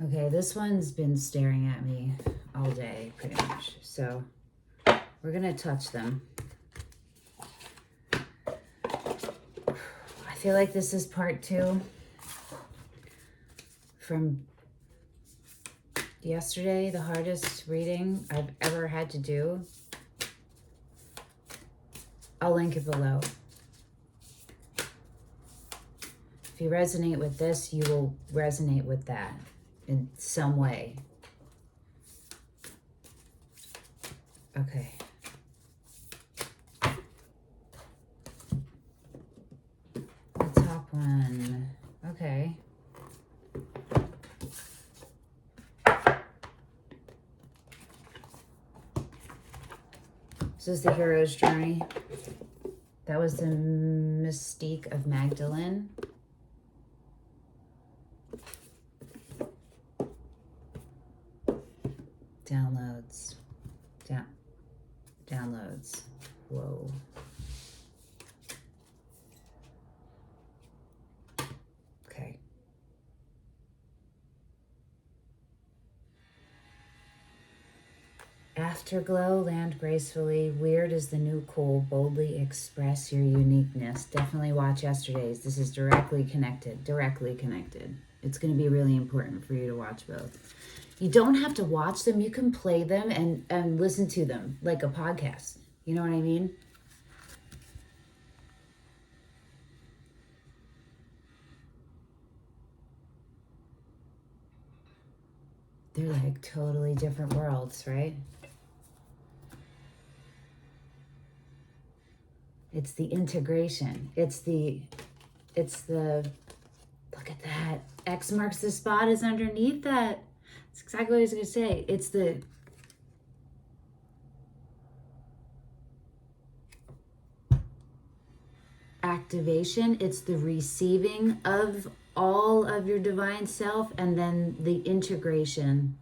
Okay, this one's been staring at me all day, pretty much. So we're going to touch them. I feel like this is part 2 from yesterday, the hardest reading I've ever had to do. I'll link it below. If you resonate with this, you will resonate with that in some way. Okay. The top one. Okay. This is the hero's journey. That was the Mystique of Magdalene. Downloads. Downloads. Whoa. Okay. Afterglow, land gracefully. Weird is the new cool. Boldly express your uniqueness. Definitely watch yesterday's. This is directly connected. Directly connected. It's going to be really important for you to watch both. You don't have to watch them. You can play them and listen to them like a podcast. You know what I mean? They're like totally different worlds, right? It's the integration. It's the, look at that. X marks the spot is underneath that. That's exactly what I was going to say. It's the, activation. It's the receiving of all of your divine self, and then the integration.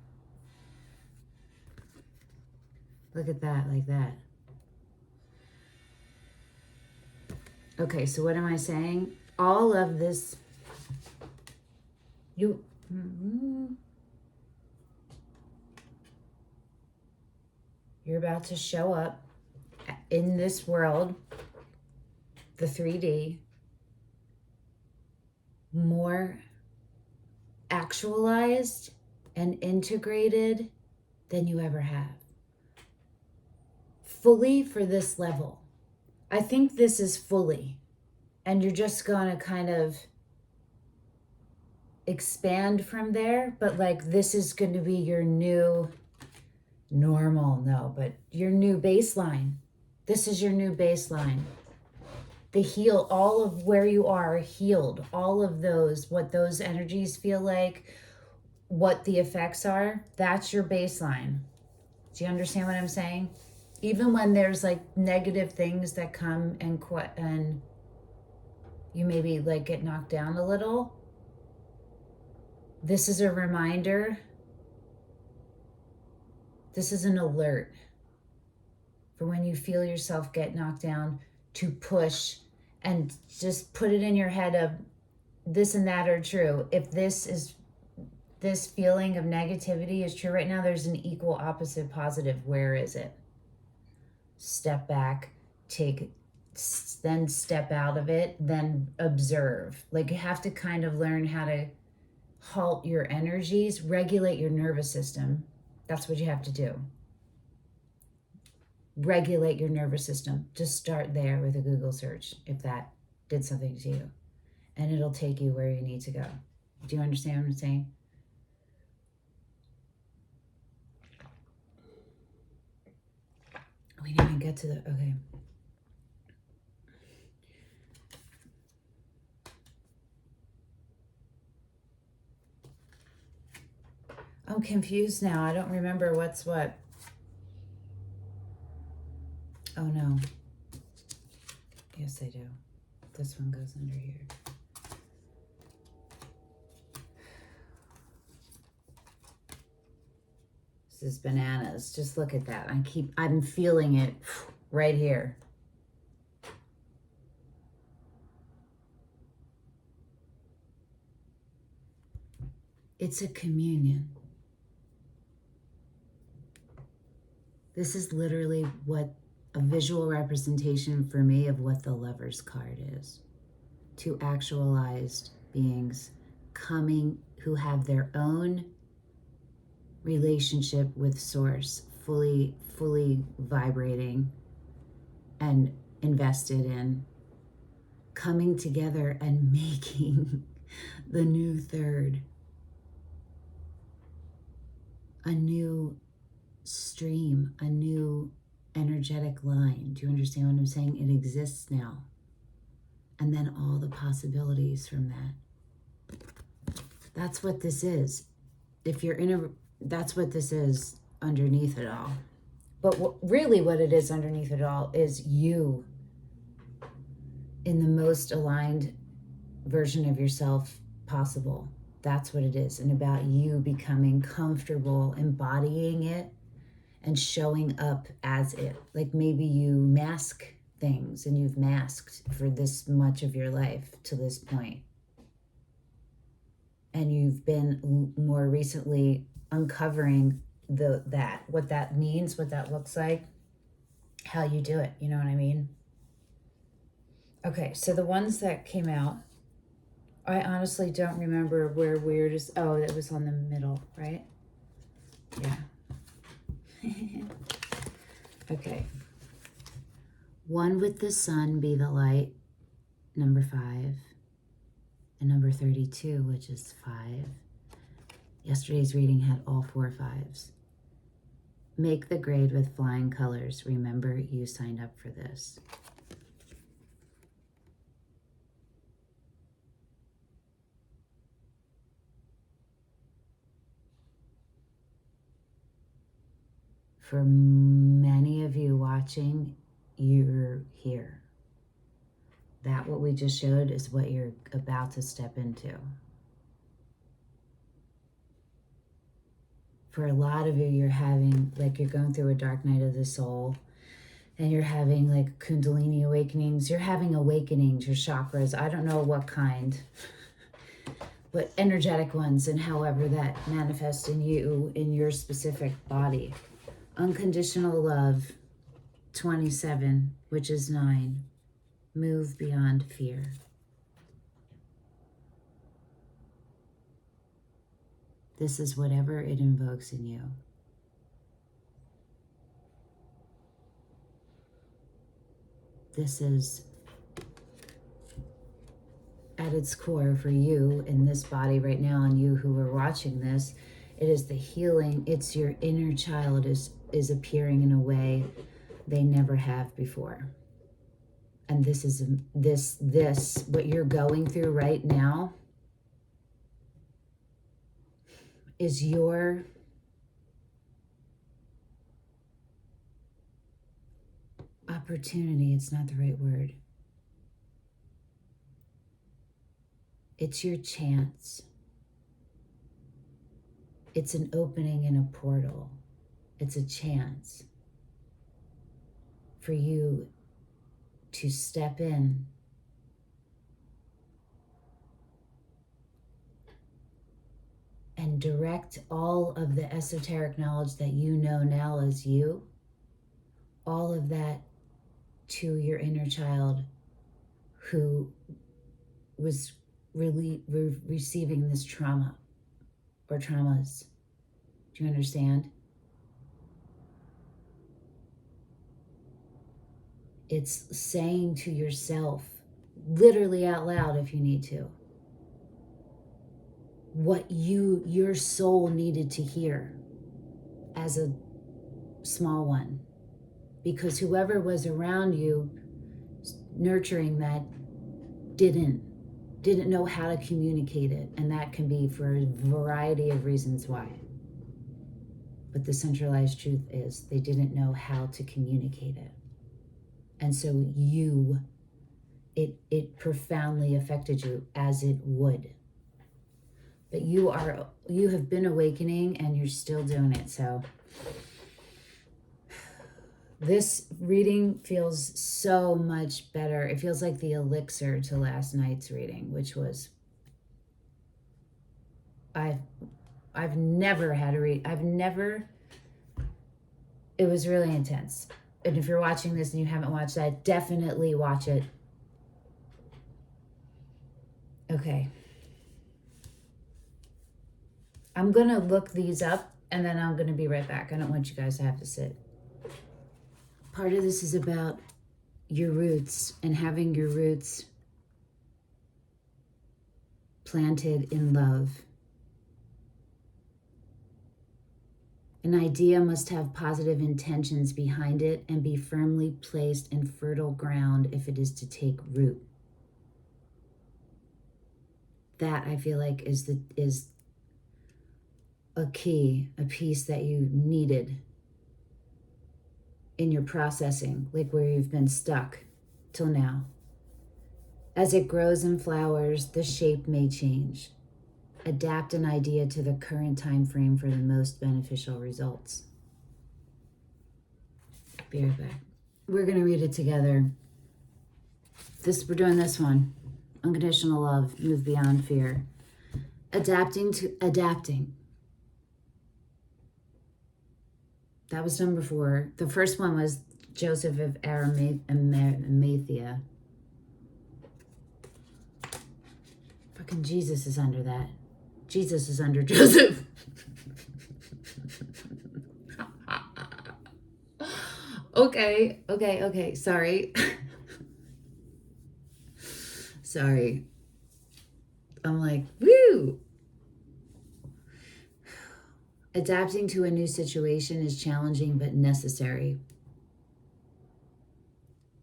Look at that, like that. Okay, so what am I saying? All of this, you're about to show up in this world, the 3D, more actualized and integrated than you ever have. Fully for this level. I think this is fully. And you're just going to kind of expand from there. But like this is going to be your new normal. No, but your new baseline. This is your new baseline. The heal, all of where you are healed. All of those, what those energies feel like, what the effects are. That's your baseline. Do you understand what I'm saying? Even when there's like negative things that come and you maybe like get knocked down a little, this is a reminder. This is an alert for when you feel yourself get knocked down, to push and just put it in your head of this and that are true. If this feeling of negativity is true right now, there's an equal opposite positive. Where is it? Step back, then step out of it, then observe. Like you have to kind of learn how to halt your energies, regulate your nervous system. That's what you have to do. Regulate your nervous system. Just start there with a Google search if that did something to you. And it'll take you where you need to go. Do you understand what I'm saying? We didn't even get to the, okay. I'm confused now. I don't remember what's what. Oh no. Yes, I do. This one goes under here. This is bananas. Just look at that. I'm feeling it right here. It's a communion. This is literally what a visual representation for me of what the Lover's card is. Two actualized beings coming who have their own relationship with Source, fully vibrating and invested in, coming together and making the new third, a new stream, a new energetic line. Do you understand what I'm saying? It exists now. And then all the possibilities from that. That's what this is. If you're in a, that's what this is underneath it all. But really what it is underneath it all is you in the most aligned version of yourself possible. That's what it is. And about you becoming comfortable embodying it and showing up as it. Like maybe you mask things and you've masked for this much of your life to this point. And you've been more recently uncovering what that means, what that looks like, how you do it. You know what I mean? Okay, so the ones that came out, I honestly don't remember where weird is. Oh, it was on the middle, right? Yeah. Okay. One with the sun be the light, number 5. And number 32, which is 5. Yesterday's reading had all 4 5s. Make the grade with flying colors. Remember, you signed up for this. For many of you watching, you're here. That what we just showed is what you're about to step into. For a lot of you, you're having, like you're going through a dark night of the soul and you're having like Kundalini awakenings. You're having awakenings, your chakras. I don't know what kind, but energetic ones and however that manifests in you, in your specific body. Unconditional love, 27, which is 9. Move beyond fear. This is whatever it invokes in you. This is at its core for you in this body right now, and you who are watching this, it is the healing. It's your inner child is appearing in a way they never have before. And this is this what you're going through right now is your opportunity. It's not the right word. It's your chance. It's an opening in a portal. It's a chance for you to step in and direct all of the esoteric knowledge that you know now as you, all of that to your inner child who was really receiving this trauma or traumas. Do you understand? It's saying to yourself, literally out loud if you need to, what your soul needed to hear as a small one. Because whoever was around you nurturing that didn't know how to communicate it. And that can be for a variety of reasons why. But the centralized truth is they didn't know how to communicate it. And so it profoundly affected you as it would. But you have been awakening and you're still doing it. So this reading feels so much better. It feels like the elixir to last night's reading, which was, I've never had a read. It was really intense. And if you're watching this and you haven't watched that, definitely watch it. Okay. I'm going to look these up and then I'm going to be right back. I don't want you guys to have to sit. Part of this is about your roots and having your roots planted in love. An idea must have positive intentions behind it and be firmly placed in fertile ground if it is to take root. That, I feel like, is a key, a piece that you needed in your processing, like where you've been stuck till now. As it grows and flowers, the shape may change. Adapt an idea to the current time frame for the most beneficial results. Be right back. We're going to read it together. We're doing this one. Unconditional love, move beyond fear. Adapting. That was number 4. The first one was Joseph of Arimathea. Fucking Jesus is under that. Jesus is under Joseph. Okay. Sorry. Sorry. I'm like, woo! Adapting to a new situation is challenging but necessary.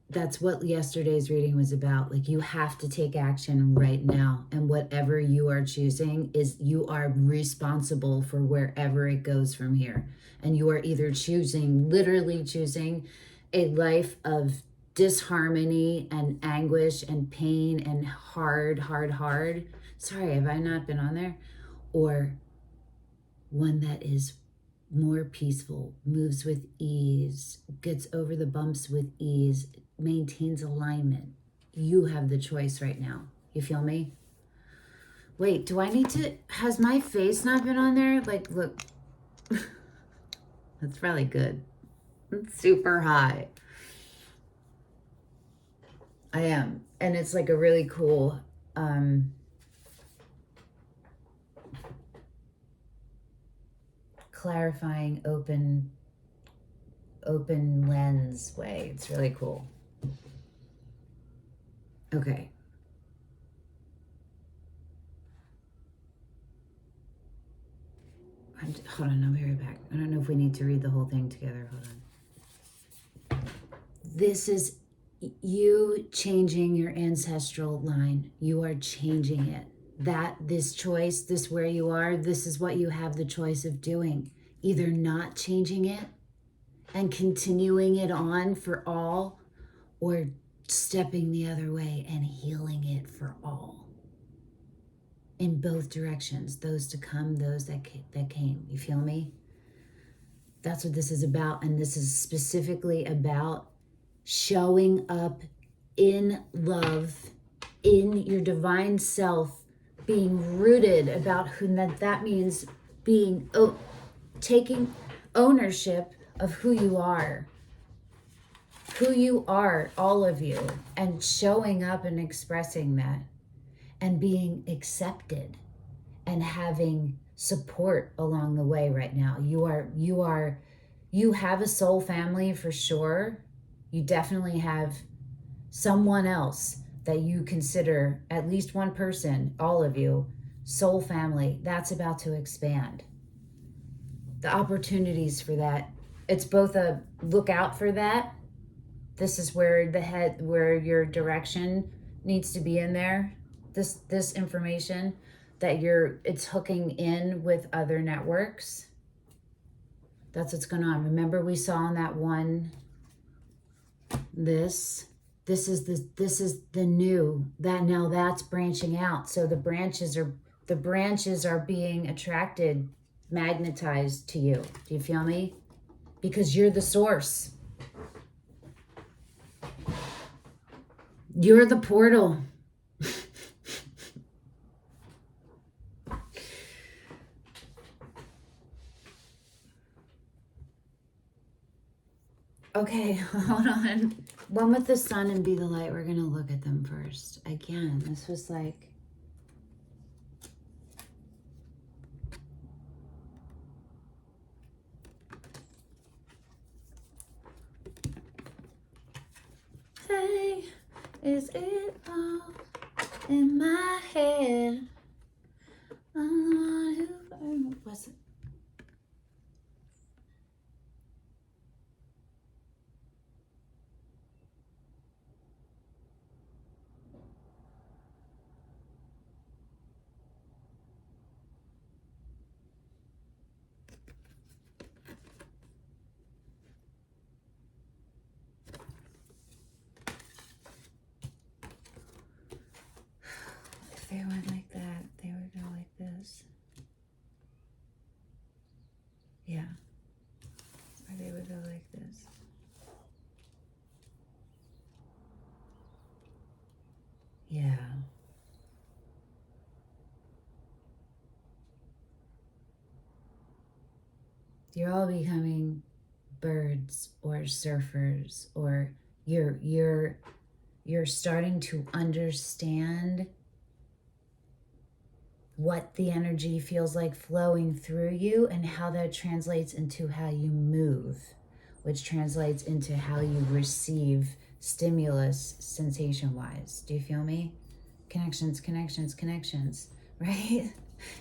That's what yesterday's reading was about. Like, you have to take action right now. And whatever you are choosing is you are responsible for wherever it goes from here. And you are either literally choosing a life of disharmony and anguish and pain and hard. Sorry, have I not been on there? Or one that is more peaceful, moves with ease, gets over the bumps with ease, maintains alignment. You have the choice right now. You feel me? Wait, do I need to, has my face not been on there? Like, look, that's probably good. It's super high. I am. And it's like a really cool, clarifying, open lens way. It's really cool. Okay. Hold on, I'll be right back. I don't know if we need to read the whole thing together. Hold on. This is you changing your ancestral line. You are changing it. This choice, this where you are, this is what you have the choice of doing. Either not changing it and continuing it on for all, or stepping the other way and healing it for all. In both directions, those to come, those that came. You feel me? That's what this is about. And this is specifically about showing up in love, in your divine self, being rooted about who that means, being taking ownership of who you are, all of you, and showing up and expressing that and being accepted and having support along the way right now. You have a soul family for sure. You definitely have someone else that you consider, at least one person, all of you, soul family. That's about to expand. The opportunities for that, it's both a look out for that. This is where where your direction needs to be in there. This information that it's hooking in with other networks. That's what's going on. Remember, we saw in that one, this is the new, that now that's branching out. So the branches are being attracted, magnetized to you. Do you feel me? Because you're the source. You're the portal. Okay, hold on. One with the sun and be the light. We're going to look at them first. Again, this was like... Hey, is it all in my head? Was it? If they went like that, they would go like this. Yeah. Or they would go like this. Yeah. You're all becoming birds or surfers, or you're starting to understand what the energy feels like flowing through you and how that translates into how you move, which translates into how you receive stimulus sensation wise. Do you feel me? Connections, connections, connections, right?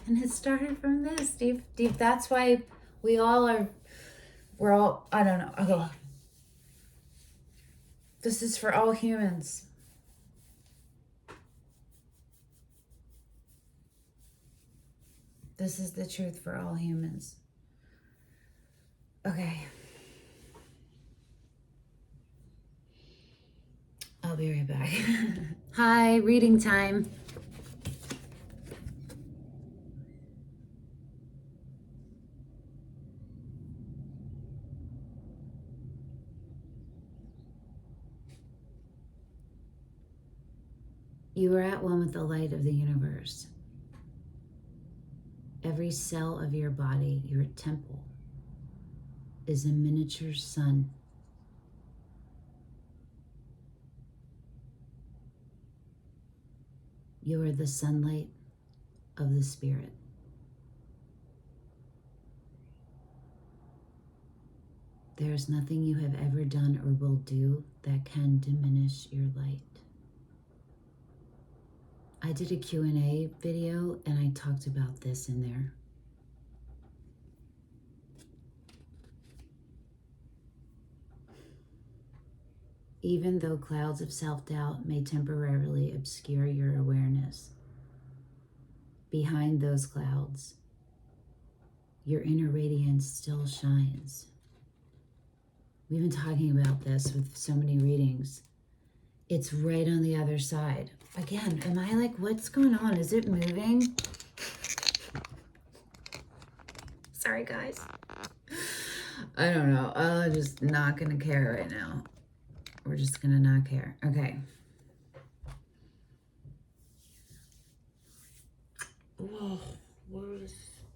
And it started from this deep. That's why we're all, I don't know. Okay. This is for all humans. This is the truth for all humans. Okay. I'll be right back. Hi, reading time. You are at one with the light of the universe. Every cell of your body, your temple, is a miniature sun. You are the sunlight of the spirit. There is nothing you have ever done or will do that can diminish your light. I did a Q&A video and I talked about this in there. Even though clouds of self-doubt may temporarily obscure your awareness, behind those clouds, your inner radiance still shines. We've been talking about this with so many readings. It's right on the other side. Again, am I like, what's going on? Is it moving? Sorry, guys. I don't know. I'm just not going to care right now. We're just going to not care. Okay. Oh,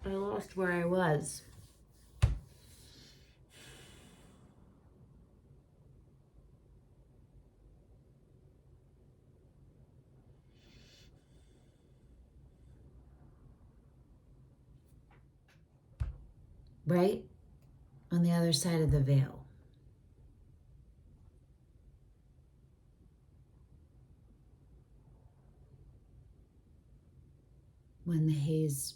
I lost where I was. Right on the other side of the veil. When the haze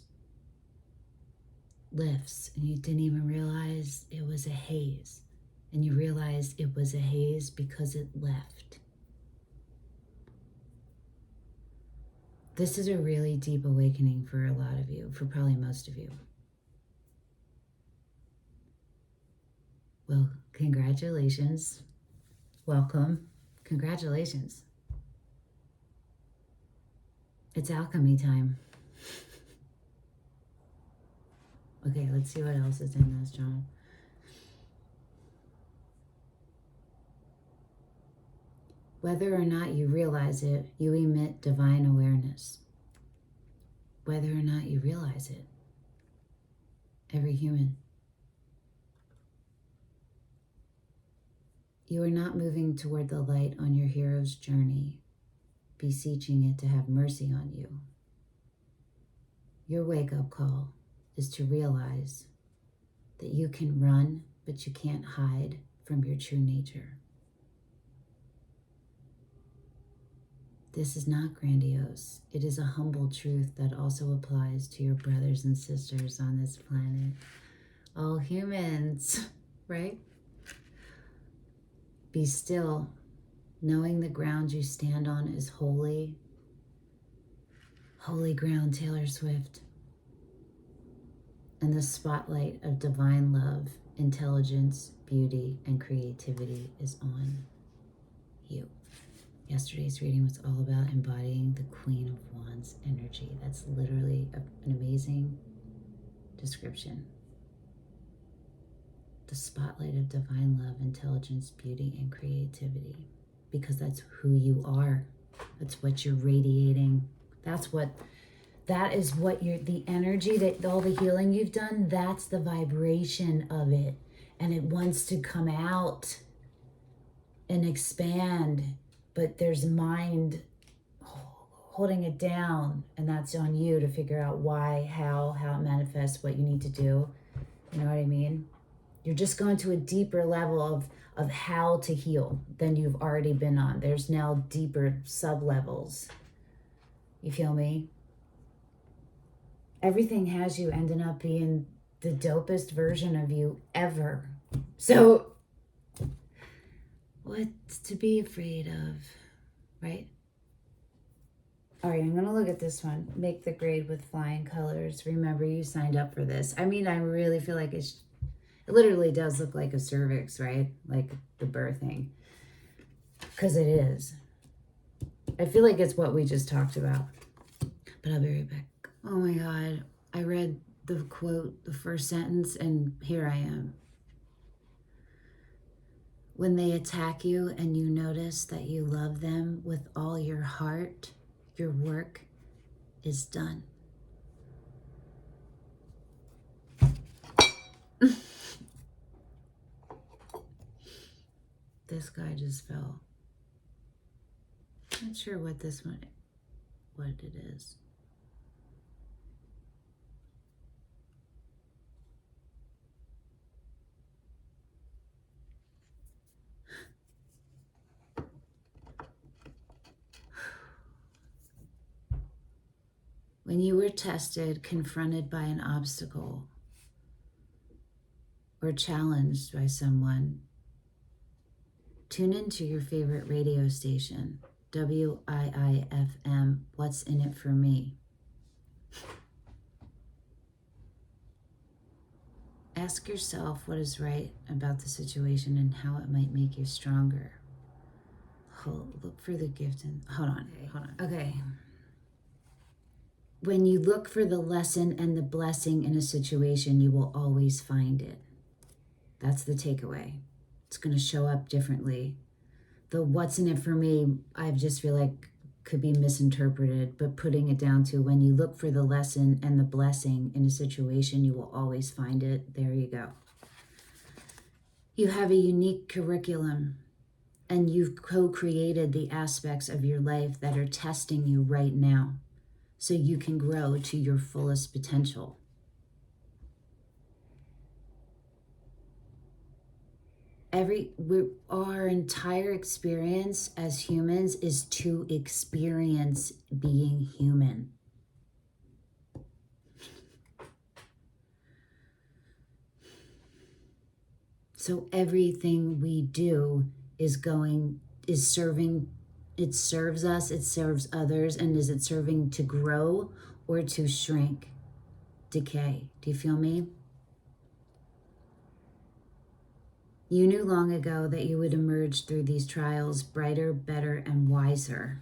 lifts and you didn't even realize it was a haze, and you realized it was a haze because it left. This is a really deep awakening for a lot of you, for probably most of you. Well, congratulations. Welcome. Congratulations. It's alchemy time. Okay, let's see what else is in this, John. Whether or not you realize it, you emit divine awareness. Whether or not you realize it. Every human. You are not moving toward the light on your hero's journey, beseeching it to have mercy on you. Your wake-up call is to realize that you can run, but you can't hide from your true nature. This is not grandiose. It is a humble truth that also applies to your brothers and sisters on this planet. All humans, right? Be still, knowing the ground you stand on is holy. Holy ground, Taylor Swift. And the spotlight of divine love, intelligence, beauty, and creativity is on you. Yesterday's reading was all about embodying the Queen of Wands energy. That's literally an amazing description. The spotlight of divine love, intelligence, beauty, and creativity. Because that's who you are. That's what you're radiating. That is what the energy, that all the healing you've done, that's the vibration of it. And it wants to come out and expand. But there's mind holding it down. And that's on you to figure out why, how it manifests, what you need to do. You know what I mean? You're just going to a deeper level of how to heal than you've already been on. There's now deeper sub-levels. You feel me? Everything has you ending up being the dopest version of you ever. So, what's to be afraid of, right? All right, I'm going to look at this one. Make the grade with flying colors. Remember, you signed up for this. I mean, I really feel like it literally does look like a cervix, right? Like the birthing. Because it is. I feel like it's what we just talked about. But I'll be right back. Oh my God. I read the quote, the first sentence, and here I am. When they attack you and you notice that you love them with all your heart, your work is done. This guy just fell. Not sure what this one, what it is. When you were tested, confronted by an obstacle, or challenged by someone, tune into your favorite radio station, WIIFM, What's in It for Me. Ask yourself what is right about the situation and how it might make you stronger. Look for the gift and hold on. Okay. When you look for the lesson and the blessing in a situation, you will always find it. That's the takeaway. It's going to show up differently. The what's in it for me, I just feel like could be misinterpreted, but putting it down to when you look for the lesson and the blessing in a situation, you will always find it. There you go. You have a unique curriculum, and you've co-created the aspects of your life that are testing you right now, so you can grow to your fullest potential. Our entire experience as humans is to experience being human. So everything we do is serving, it serves us, it serves others, and is it serving to grow or to shrink, decay? Do you feel me? You knew long ago that you would emerge through these trials brighter, better, and wiser.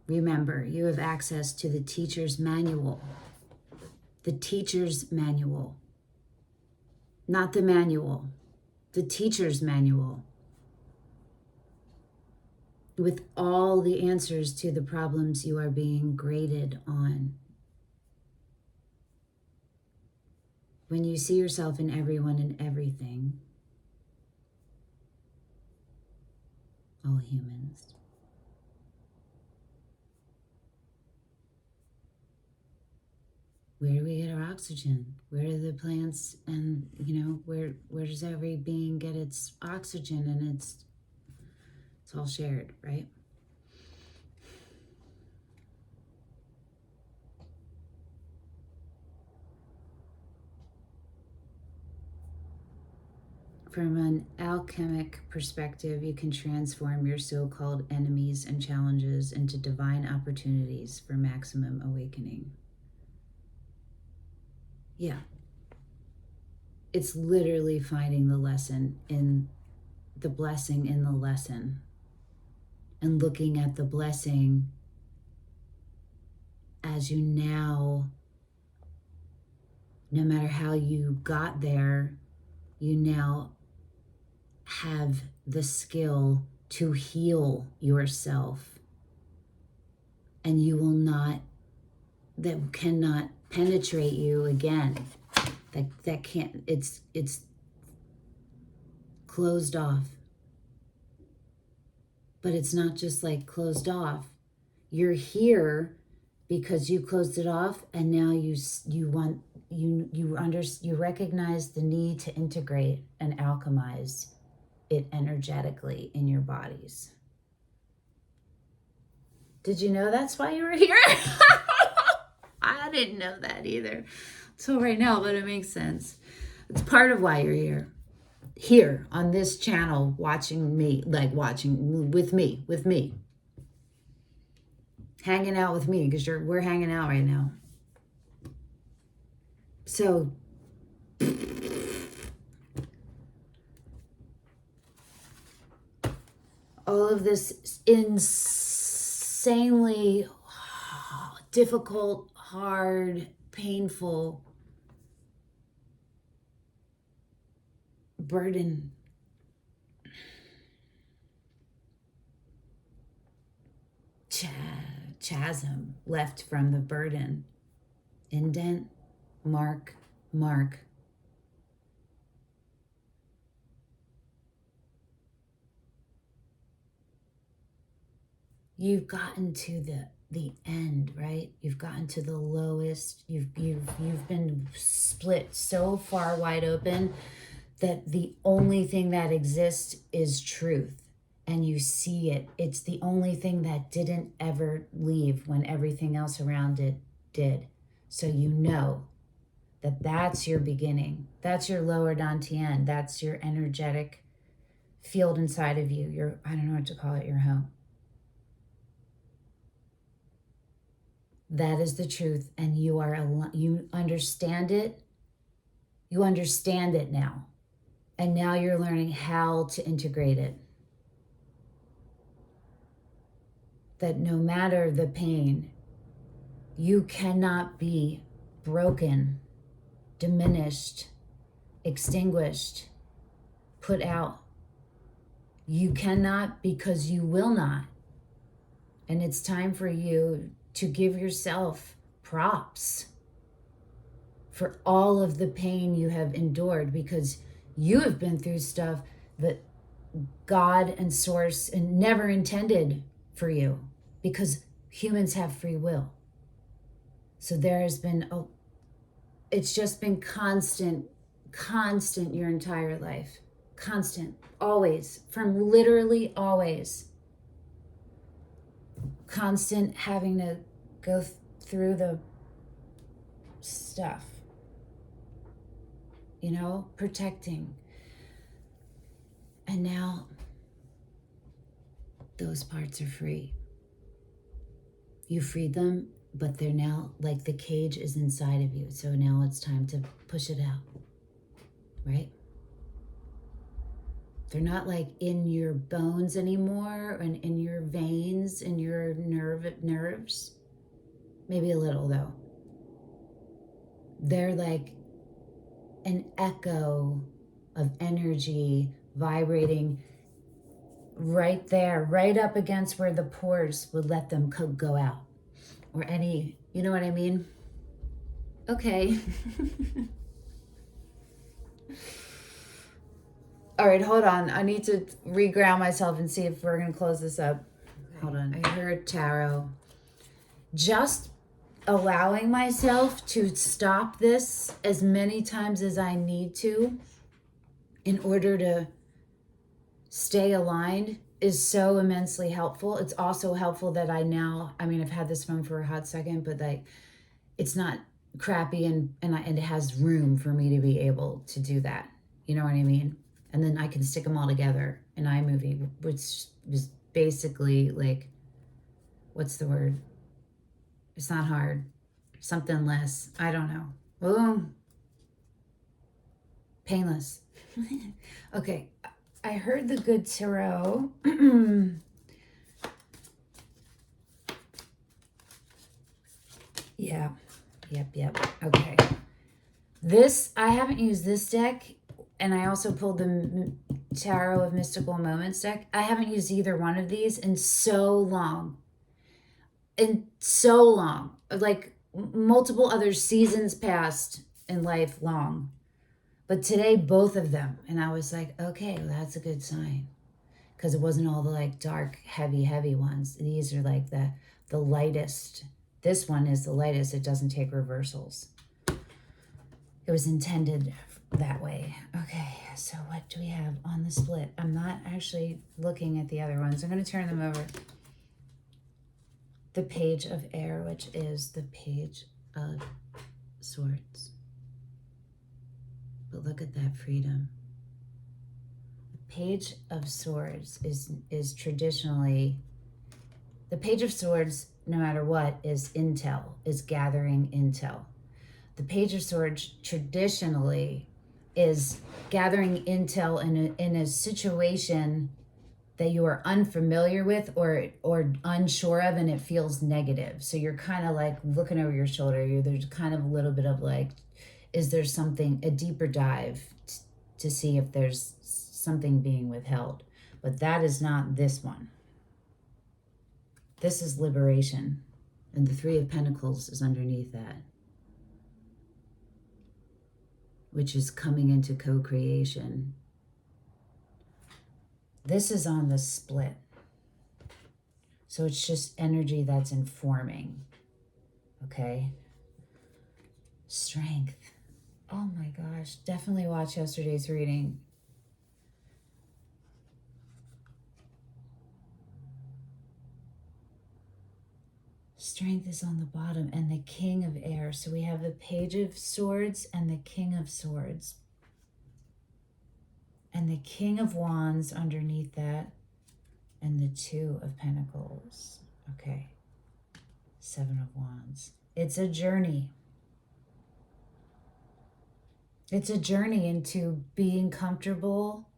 Remember, you have access to the teacher's manual. The teacher's manual. Not the manual. The teacher's manual. With all the answers to the problems you are being graded on. When you see yourself in everyone and everything, all humans. Where do we get our oxygen? Where do the plants and, where does every being get its oxygen? And it's all shared, right? From an alchemic perspective, you can transform your so-called enemies and challenges into divine opportunities for maximum awakening. Yeah. It's literally finding the lesson in the blessing in the lesson and looking at the blessing as you now, no matter how you got there, you now have the skill to heal yourself, and you will not, that cannot penetrate you again. That can't, it's closed off. But it's not just like closed off. You're here because you closed it off, and now you recognize the need to integrate and alchemize it energetically in your bodies. Did you know that's why you were here? I didn't know that either. So right now, but it makes sense. It's part of why you're here on this channel, watching me, watching with me, hanging out with me, because we're hanging out right now. So all of this insanely difficult, hard, painful burden, chasm left from the burden, indent, mark. You've gotten to the end, right? You've gotten to the lowest. You've been split so far wide open that the only thing that exists is truth, and you see it. It's the only thing that didn't ever leave when everything else around it did. So you know that that's your beginning. That's your lower dantian. That's your energetic field inside of you. Your, I don't know what to call it, your home. That is the truth, and you understand it. You understand it now, and now you're learning how to integrate it. That no matter the pain, you cannot be broken, diminished, extinguished, put out. You cannot, because you will not. And it's time for you to give yourself props for all of the pain you have endured, because you have been through stuff that God and Source and never intended for you, because humans have free will. So there has been, it's just been constant your entire life. Constant, always, from literally always. Constant having to go through the stuff, protecting. And now those parts are free. You freed them, but they're now, like, the cage is inside of you. So now it's time to push it out, right? They're not like in your bones anymore and in your veins and your nerves. Maybe a little, though. They're like an echo of energy vibrating right there, right up against where the pores would let them go out. Or any, you know what I mean? Okay. All right, hold on. I need to reground myself and see if we're going to close this up. Okay. Hold on. I heard tarot. Just allowing myself to stop this as many times as I need to in order to stay aligned is so immensely helpful. It's also helpful that I've had this phone for a hot second, but like it's not crappy and it has room for me to be able to do that. You know what I mean? And then I can stick them all together in iMovie, which is basically like, what's the word? It's not hard. Something less. I don't know. Oh, painless. Okay. I heard the good tarot. Yeah. Yep. Okay. I haven't used this deck, and I also pulled the Tarot of Mystical Moments deck. I haven't used either one of these in so long. Like multiple other seasons past in life long. But today, both of them. And I was like, okay, well, that's a good sign. Because it wasn't all the like dark, heavy ones. These are like the lightest. This one is the lightest. It doesn't take reversals. It was intended that way. Okay, so what do we have on the split? I'm not actually looking at the other ones. I'm going to turn them over. The Page of Air, which is the Page of Swords. But look at that freedom. The Page of Swords is traditionally, the Page of Swords, no matter what, is intel, is gathering intel. The Page of Swords traditionally is gathering intel in a situation that you are unfamiliar with or unsure of, and it feels negative. So you're kind of like looking over your shoulder. There's kind of a little bit of like, is there something, a deeper dive to see if there's something being withheld. But that is not this one. This is liberation. And the Three of Pentacles is underneath that, which is coming into co-creation. This is on the split. So it's just energy that's informing. Okay? Strength. Oh my gosh. Definitely watch yesterday's reading. Strength is on the bottom, and the King of Air. So we have the Page of Swords and the King of Swords. And the King of Wands underneath that, and the Two of Pentacles. Okay. Seven of Wands. It's a journey. It's a journey into being comfortable,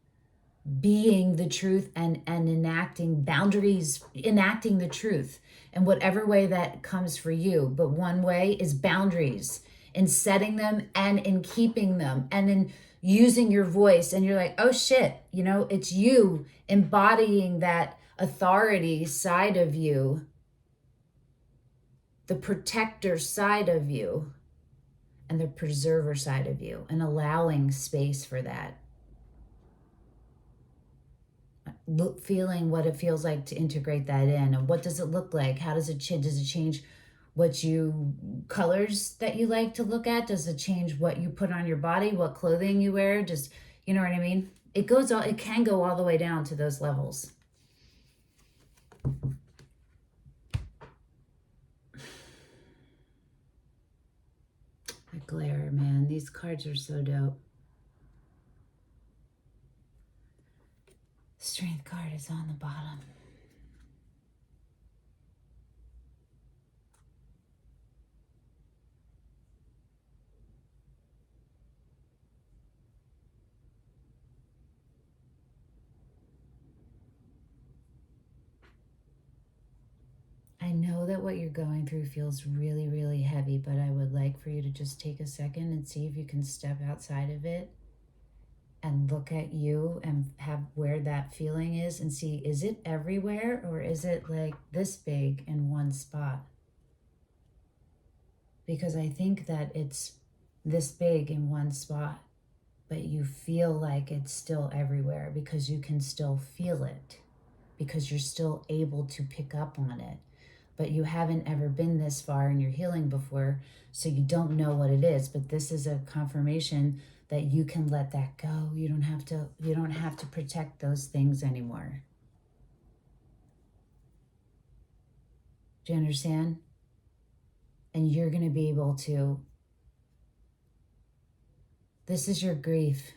being the truth, and enacting boundaries, enacting the truth in whatever way that comes for you. But one way is boundaries, in setting them and in keeping them and in using your voice. And you're like, oh shit, it's you embodying that authority side of you, the protector side of you, and the preserver side of you, and allowing space for that. Feeling what it feels like to integrate that in, and what does it look like? How does it change? Does it change colors that you like to look at? Does it change what you put on your body, what clothing you wear? Just, you know what I mean? It can go all the way down to those levels. The glare, man, these cards are so dope. Strength card is on the bottom. I know that what you're going through feels really, really heavy, but I would like for you to just take a second and see if you can step outside of it and look at you and have where that feeling is and see, is it everywhere or is it like this big in one spot? Because I think that it's this big in one spot, but you feel like it's still everywhere because you can still feel it, because you're still able to pick up on it. But you haven't ever been this far in your healing before, so you don't know what it is. But this is a confirmation that you can let that go. You don't have to protect those things anymore. Do you understand? And you're going to be able to. This is your grief.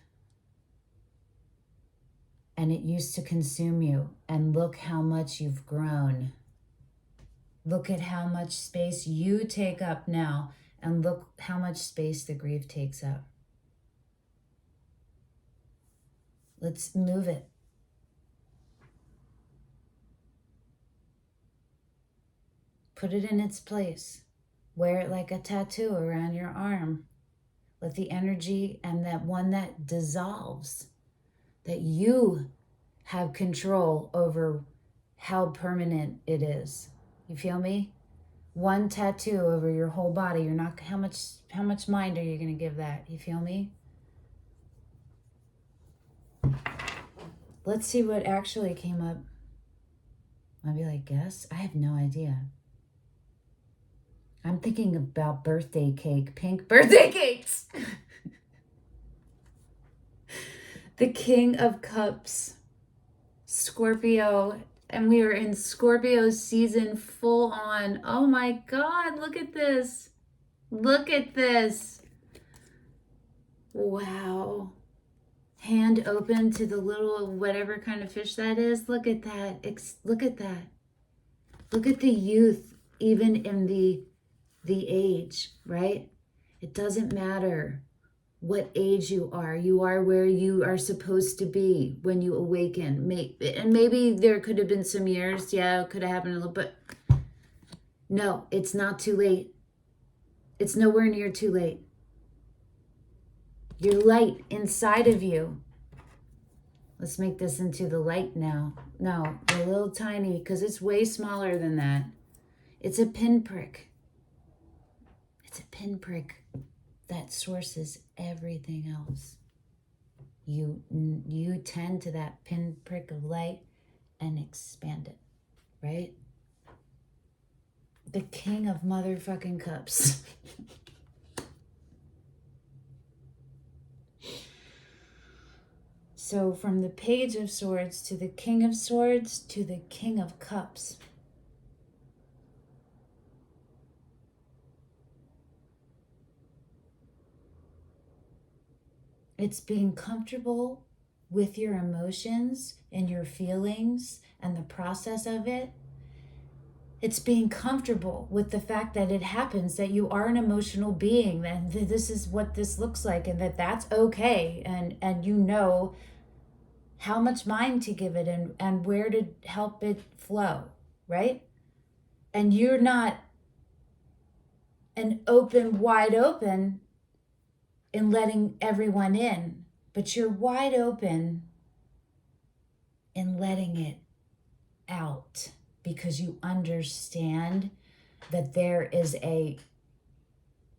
And it used to consume you. And look how much you've grown. Look at how much space you take up now. And look how much space the grief takes up. Let's move it. Put it in its place. Wear it like a tattoo around your arm. Let the energy and that one that dissolves, that you have control over how permanent it is. You feel me? One tattoo over your whole body. You're not, how much mind are you going to give that? You feel me? Let's see what actually came up. I'll be like, guess? I have no idea. I'm thinking about birthday cake, pink birthday cakes. The King of Cups, Scorpio, and we are in Scorpio season full on. Oh my God, look at this. Look at this. Wow. Hand open to the little whatever kind of fish that is. Look at that. Look at that. Look at the youth, even in the age, right? It doesn't matter what age you are. You are where you are supposed to be when you awaken. And maybe there could have been some years. Yeah, it could have happened a little, but no, it's not too late. It's nowhere near too late. Your light inside of you. Let's make this into the light now. No, a little tiny, because it's way smaller than that. It's a pinprick. It's a pinprick that sources everything else. You tend to that pinprick of light and expand it, right? The King of motherfucking Cups. So from the Page of Swords to the King of Swords to the King of Cups. It's being comfortable with your emotions and your feelings and the process of it. It's being comfortable with the fact that it happens, that you are an emotional being, that this is what this looks like, and that that's okay. And you know how much mind to give it and where to help it flow, right? And you're not wide open in letting everyone in, but you're wide open in letting it out, because you understand that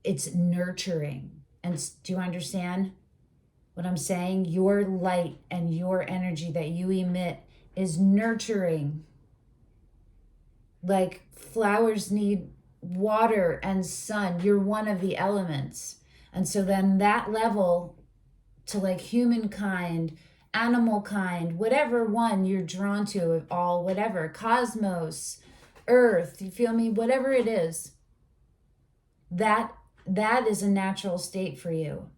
it's nurturing. And do you understand what I'm saying? Your light and your energy that you emit is nurturing. Like flowers need water and sun. You're one of the elements. And so then that level to like humankind, animal kind, whatever one you're drawn to, all whatever, cosmos, earth, you feel me? Whatever it is, that is a natural state for you.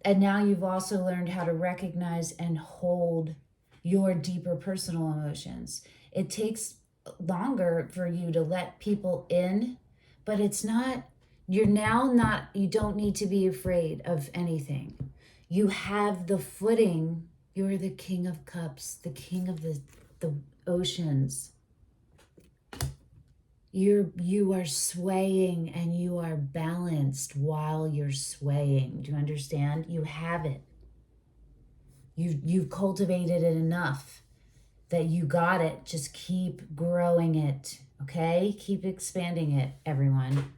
And now you've also learned how to recognize and hold your deeper personal emotions. It takes longer for you to let people in, but it's not, you don't need to be afraid of anything. You have the footing. You're the King of Cups, the king of the oceans. You are swaying and you are balanced while you're swaying. Do you understand? You have it. You've cultivated it enough that you got it. Just keep growing it, okay? Keep expanding it, everyone.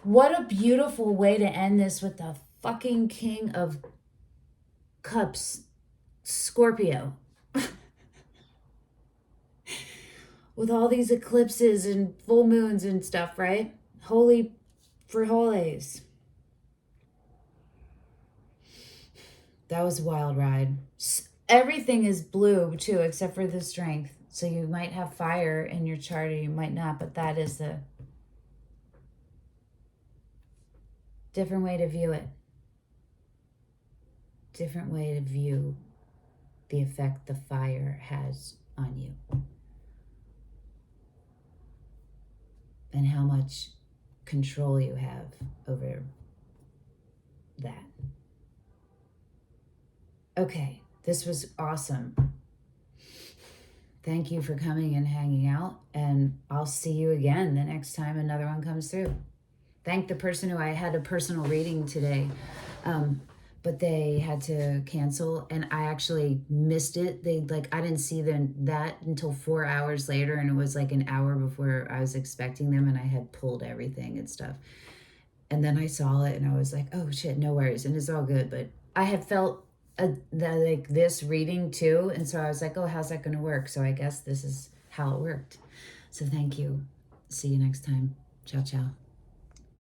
What a beautiful way to end this with the fucking King of Cups, Scorpio. With all these eclipses and full moons and stuff, right? Holy for holies. That was a wild ride. Everything is blue too, except for the strength. So you might have fire in your chart or you might not, but that is the different way to view it. Different way to view the effect the fire has on you. And how much control you have over that. Okay, this was awesome. Thank you for coming and hanging out, and I'll see you again the next time another one comes through. Thank the person who I had a personal reading today, but they had to cancel, and I actually missed it. I didn't see that until 4 hours later, and it was like an hour before I was expecting them, and I had pulled everything and stuff. And then I saw it, and I was like, oh shit, no worries, and it's all good. But I had felt this reading too, and so I was like, oh, how's that going to work? So I guess this is how it worked. So thank you. See you next time. Ciao, ciao.